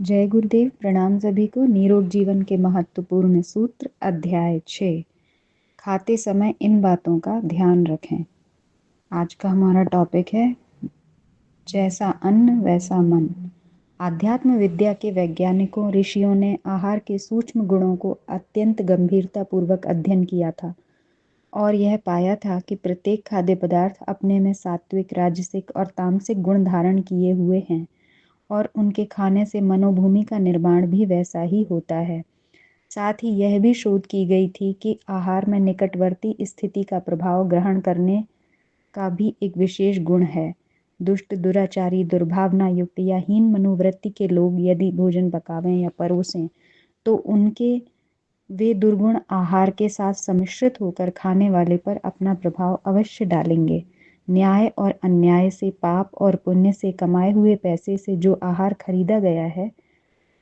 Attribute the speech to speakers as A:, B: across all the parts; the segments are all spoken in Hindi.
A: जय गुरुदेव। प्रणाम सभी को। निरोग जीवन के महत्वपूर्ण सूत्र अध्याय 6। खाते समय इन बातों का ध्यान रखें। आज का हमारा टॉपिक है जैसा अन्न वैसा मन। आध्यात्म विद्या के वैज्ञानिकों ऋषियों ने आहार के सूक्ष्म गुणों को अत्यंत गंभीरता पूर्वक अध्ययन किया था और यह पाया था कि प्रत्येक खाद्य पदार्थ अपने में सात्विक, राजसिक और तामसिक गुण धारण किए हुए हैं और उनके खाने से मनोभूमि का निर्माण भी वैसा ही होता है। साथ ही यह भी शोध की गई थी कि आहार में निकटवर्ती स्थिति का प्रभाव ग्रहण करने का भी एक विशेष गुण है। दुष्ट, दुराचारी, दुर्भावना युक्त या हीन मनोवृत्ति के लोग यदि भोजन पकावें या परोसें तो उनके वे दुर्गुण आहार के साथ सम्मिश्रित होकर खाने वाले पर अपना प्रभाव अवश्य डालेंगे। न्याय और अन्याय से, पाप और पुण्य से कमाए हुए पैसे से जो आहार खरीदा गया है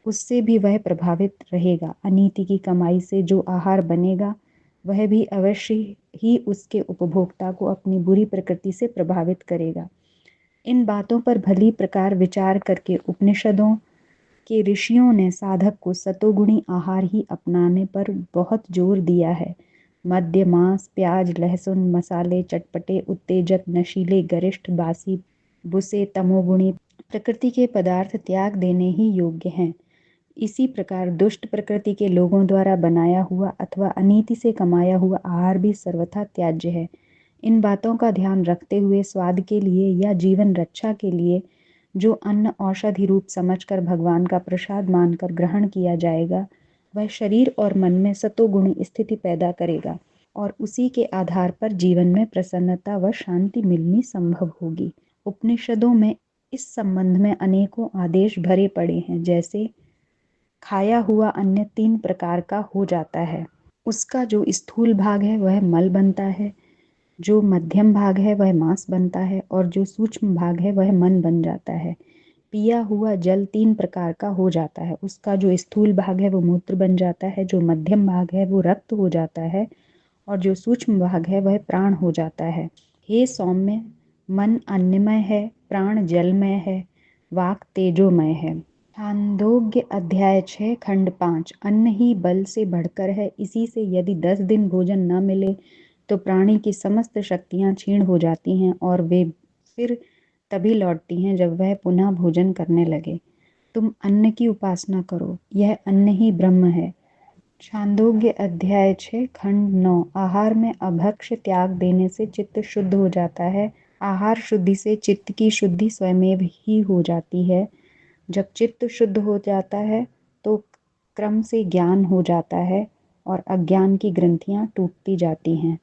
A: उससे भी वह प्रभावित रहेगा। अनीति की कमाई से जो आहार बनेगा वह भी अवश्य ही उसके उपभोक्ता को अपनी बुरी प्रकृति से प्रभावित करेगा। इन बातों पर भली प्रकार विचार करके उपनिषदों के ऋषियों ने साधक को सतोगुणी आहार ही अपनाने पर बहुत जोर दिया है। मद्य, मांस, प्याज, लहसुन, मसाले, चटपटे, उत्तेजक, नशीले, गरिष्ठ, बासी, बुसे, तमोगुणी प्रकृति के पदार्थ त्याग देने ही योग्य हैं। इसी प्रकार दुष्ट प्रकृति के लोगों द्वारा बनाया हुआ अथवा अनीति से कमाया हुआ आहार भी सर्वथा त्याज्य है। इन बातों का ध्यान रखते हुए स्वाद के लिए या जीवन रक्षा के लिए जो अन्न औषधि रूप समझकर भगवान का प्रसाद मानकर ग्रहण किया जाएगा वह शरीर और मन में सतोगुणी स्थिति पैदा करेगा और उसी के आधार पर जीवन में प्रसन्नता व शांति मिलनी संभव होगी। उपनिषदों में इस संबंध में अनेकों आदेश भरे पड़े हैं। जैसे खाया हुआ अन्न 3 प्रकार का हो जाता है। उसका जो स्थूल भाग है वह मल बनता है, जो मध्यम भाग है वह मांस बनता है और जो सूक्ष्म भाग है वह मन बन जाता है। पिया हुआ जल 3 प्रकार का हो जाता है। उसका जो स्थूल भाग है वो मूत्र बन जाता है, जो मध्यम भाग है वो रक्त हो जाता है और जो सूक्ष्म भाग है वह प्राण हो जाता है। हे सौम्य, मन अन्नमय है, प्राण जलमय है, वाक तेजोमय है। छांदोग्य अध्याय 6 खंड 5। अन्न ही बल से बढ़कर है। इसी से यदि 10 दिन भोजन न मिले तो प्राणी की समस्त शक्तियां क्षीण हो जाती हैं और वे फिर तभी लौटती हैं जब वह पुनः भोजन करने लगे। तुम अन्न की उपासना करो, यह अन्न ही ब्रह्म है। छांदोग्य अध्याय 6 खंड 9। आहार में अभक्ष्य त्याग देने से चित्त शुद्ध हो जाता है। आहार शुद्धि से चित्त की शुद्धि स्वयमेव ही हो जाती है। जब चित्त शुद्ध हो जाता है तो क्रम से ज्ञान हो जाता है और अज्ञान की ग्रंथियां टूटती जाती हैं।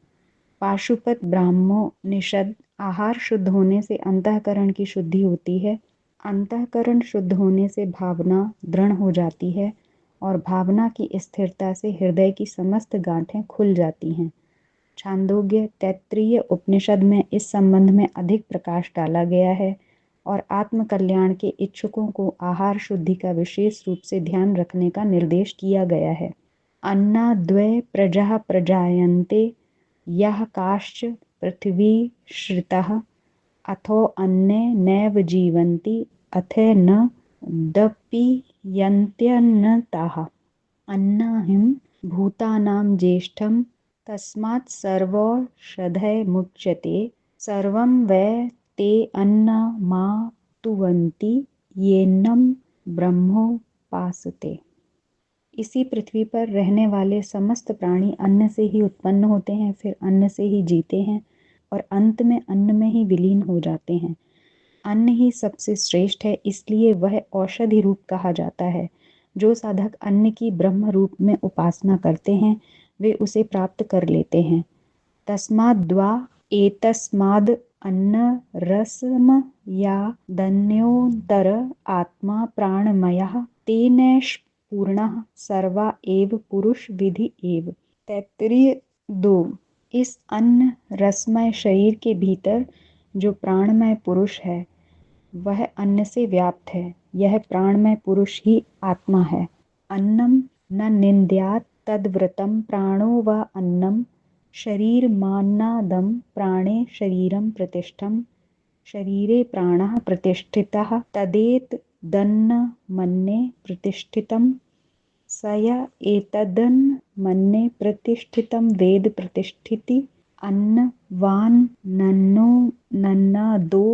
A: पाशुपत ब्राह्मोपनिषद आहार शुद्ध होने से अंतःकरण की शुद्धि होती है, अंतःकरण शुद्ध होने से भावना दृढ़ हो जाती है और भावना की स्थिरता से हृदय की समस्त गांठें खुल जाती हैं। छांदोग्य तैत्तिरीय उपनिषद में इस संबंध में अधिक प्रकाश डाला गया है और आत्म कल्याण के इच्छुकों को आहार शुद्धि का विशेष रूप से ध्यान रखने का निर्देश किया गया है। अन्नाद्वय प्रजा प्रजायन्ते यः काश्च पृथ्वी श्रितः अथो अन्ने नैव जीवन्ति अथे न दप्यन्त्यन्नताः। अन्नाहिं भूतानां ज्येष्ठं तस्मात् सर्वौषधयमुच्यते सर्वं वै ते अन्नमातुवन्ति येन्नं ब्रह्मोपासते। इसी पृथ्वी पर रहने वाले समस्त प्राणी अन्न से ही उत्पन्न होते हैं, फिर अन्न से ही जीते हैं और अंत में अन्न में ही विलीन हो जाते हैं। अन्न ही सबसे श्रेष्ठ है, इसलिए वह औषधि रूप कहा जाता है। जो साधक अन्न की ब्रह्म रूप में उपासना करते हैं वे उसे प्राप्त कर लेते हैं। तस्माद्वा एतस्माद् अन्न रसम या दन्योदर आत्मा प्राणमयः तेनैष पूर्णः सर्वा एव पुरुष विधि एव। तैत्तिरीय 2। इस अन्न रसमय शरीर के भीतर जो प्राणमय पुरुष है वह अन्न से व्याप्त है। यह प्राणमय पुरुष ही आत्मा है। अन्नम न निन्द्यात् तद्व्रतं प्राणो व अन्नम शरीरमान्नादं प्राणे शरीरं प्रतिष्ठं शरीरे प्राणः प्रतिष्ठितः तदेत दन्न मन्ये प्रतिष्ठितं स य एतदन्न मन्ये प्रतिष्ठितं वेद प्रतिष्ठिति अन्नवान् नन्नो नन्नादो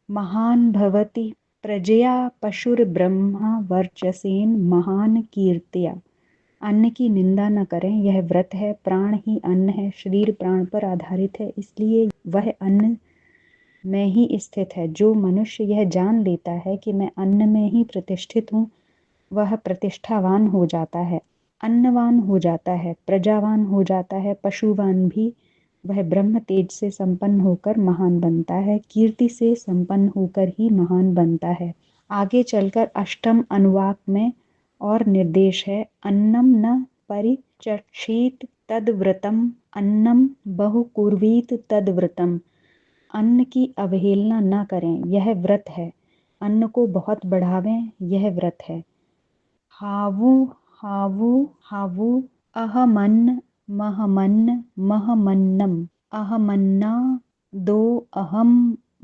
A: महान् भवति प्रजया पशुर्ब्रह्मा वर्चसेन महान कीर्त्या। अन्न की निंदा न करें, यह व्रत है। प्राण ही अन्न है, शरीर प्राण पर आधारित है, इसलिए वह अन्न में ही स्थित है। जो मनुष्य यह जान लेता है कि मैं अन्न में ही प्रतिष्ठित हूँ, वह प्रतिष्ठावान हो जाता है, अन्नवान हो जाता है, प्रजावान हो जाता है, पशुवान भी। वह ब्रह्म तेज से संपन्न होकर महान बनता है, कीर्ति से संपन्न होकर ही महान बनता है। आगे चलकर अष्टम अनुवाक में और निर्देश है, अन्नम न परिचक्षेत तद्व्रतम अन्नम बहुकुर्वीत तद्व्रतम। अन्न की अवहेलना न करें, यह व्रत है। अन्न को बहुत बढ़ावें, यह व्रत है। हावु हावु हावु अहमन्न महमन्न महमन्नम अहमन्ना दो अहम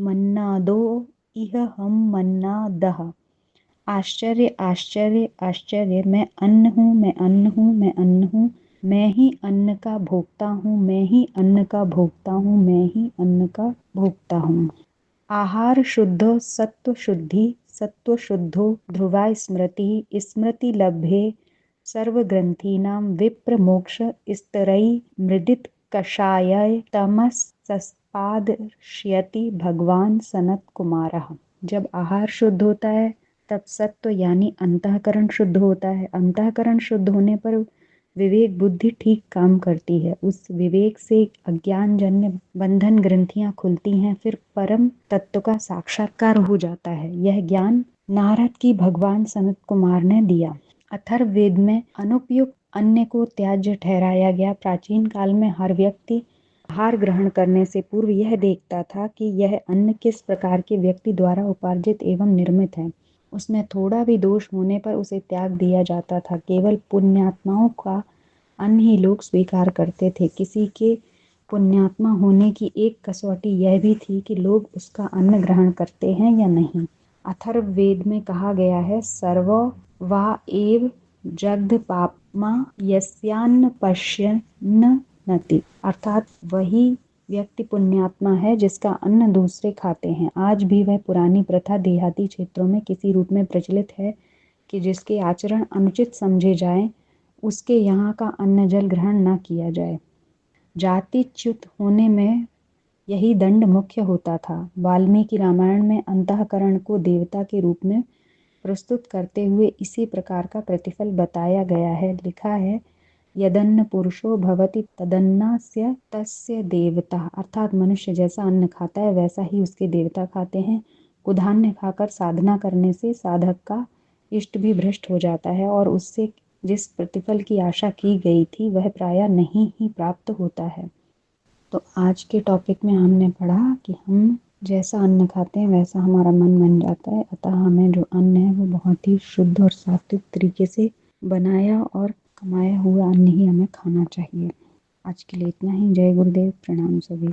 A: मन्नादो इह हम मन्नादः। आश्चर्य आश्चर्य आश्चर्य, मैं अन्न हूँ, मैं अन्न हूँ, मैं अन्न हूँ, मैं ही अन्न का भोक्ता हूँ, मैं ही अन्न का भोक्ता हूँ, मैं ही अन्न का भोक्ता हूँ। आहार शुद्धो सत्व शुद्धि सत्व शुद्धो ध्रुवा स्मृति स्मृति लभ्ये सर्वग्रंथीनां विप्र मोक्ष स्तरै मृदित कषाय तमस सस्पादश्यति भगवान सनत कुमारः। जब आहार शुद्ध होता है तब सत्व यानी अंतःकरण शुद्ध होता है। अंतःकरण शुद्ध होने पर विवेक बुद्धि ठीक काम करती है। उस विवेक से अज्ञान जन्य बंधन ग्रंथियां खुलती हैं, फिर परम तत्व का साक्षात्कार हो जाता है। यह ज्ञान नारद की भगवान सनत कुमार ने दिया। अथर्ववेद में अनुपयुक्त अन्न को त्याज्य ठहराया गया। प्राचीन काल में हर व्यक्ति आहार ग्रहण करने से पूर्व यह देखता था कि यह अन्न किस प्रकार के व्यक्ति द्वारा उपार्जित एवं निर्मित है। उसमें थोड़ा भी दोष होने पर उसे त्याग दिया जाता था। केवल पुण्यात्माओं का अन्न ही लोग स्वीकार करते थे। किसी के पुण्यात्मा होने की एक कसौटी यह भी थी कि लोग उसका अन्न ग्रहण करते हैं या नहीं। अथर्ववेद में कहा गया है, सर्व वा एव जग्ध पापमा यस्यान्न पश्यन्न नति, अर्थात वही व्यक्ति पुण्यात्मा है जिसका अन्न दूसरे खाते हैं। आज भी वह पुरानी प्रथा देहाती क्षेत्रों में किसी रूप में प्रचलित है कि जिसके आचरण अनुचित समझे जाएं, उसके यहाँ का अन्न जल ग्रहण न किया जाए। जातिच्युत होने में यही दंड मुख्य होता था। वाल्मीकि रामायण में अंतःकरण को देवता के रूप में प्रस्तुत करते हुए इसी प्रकार का प्रतिफल बताया गया है। लिखा है, यदन्न पुरुषो भवति तदन्नास्य तस्य देवता, अर्थात मनुष्य जैसा अन्न खाता है वैसा ही उसके देवता खाते हैं। कुधान्य खाकर साधना करने से साधक का इष्ट भी भ्रष्ट हो जाता है और उससे जिस प्रतिफल की आशा की गई थी वह प्रायः नहीं ही प्राप्त होता है। तो आज के टॉपिक में हमने पढ़ा कि हम जैसा अन्न खाते हैं वैसा हमारा मन बन जाता है। अतः हमें जो अन्न है वो बहुत ही शुद्ध और सात्विक तरीके से बनाया और कमाया हुआ अन्न ही हमें खाना चाहिए। आज के लिए इतना ही। जय गुरुदेव, प्रणाम सभी।